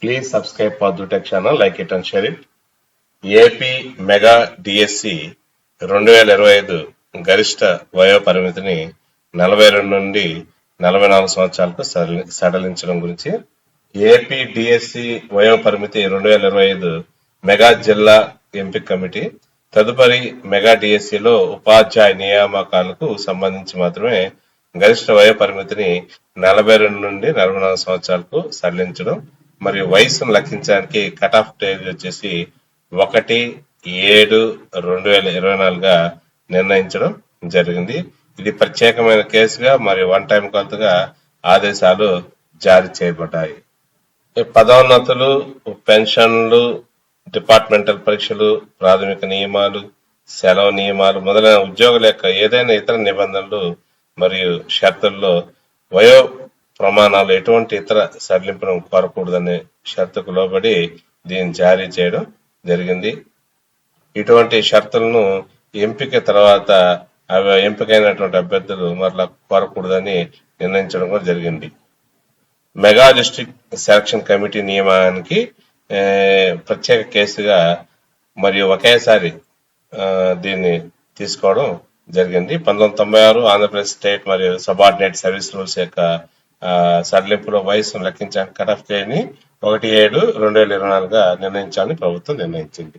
Please subscribe for Tech channel, like it and share it. AP mega DSC 2025 గరిష్ట వయో పరిమితిని 42 నుండి 44 సంవత్సరాలకు సడలించడం గురించి ఏపీ డిఎస్సి వయో పరిమితి 2025 మెగా జిల్లా ఎంపిక కమిటీ తదుపరి మెగా డిఎస్సిలో ఉపాధ్యాయ నియామకాలకు సంబంధించి మాత్రమే గరిష్ట వయో పరిమితిని 42 నుండి 44 సంవత్సరాలకు సడలించడం మరియు వయసును లెక్కించడానికి కట్ ఆఫ్ డేట్ వచ్చేసి 1/7/2024 నిర్ణయించడం జరిగింది. ఇది ప్రత్యేకమైన కేసుగా మరియు వన్ టైం కొత్తగా ఆదేశాలు జారీ చేయబడ్డాయి. పదోన్నతులు, పెన్షన్లు, డిపార్ట్మెంటల్ పరీక్షలు, ప్రాథమిక నియమాలు, సెలవు నియమాలు మొదలైన ఉద్యోగుల యొక్క ఏదైనా ఇతర నిబంధనలు మరియు షరతుల్లో వయో ప్రమాణాలు ఎటువంటి ఇతర సడలింపును కోరకూడదనే షరతుకు లోబడి దీన్ని జారీ చేయడం జరిగింది. ఇటువంటి షరతులను ఎంపిక తర్వాత అవి ఎంపికైనటువంటి అభ్యర్థులు మరలా కోరకూడదని నిర్ణయించడం కూడా జరిగింది. మెగా డిస్ట్రిక్ట్ సెలక్షన్ కమిటీ నియమానికి ప్రత్యేక కేసుగా మరియు ఒకేసారి దీన్ని తీసుకోవడం జరిగింది. 1996 ఆంధ్రప్రదేశ్ స్టేట్ మరియు సబార్డినేట్ సర్వీస్ రూల్స్ యొక్క సడలింపులో వయసును లెక్కించడానికి కట్ ఆఫ్ డేట్ని 1/7/2024 నిర్ణయించాలని ప్రభుత్వం నిర్ణయించింది.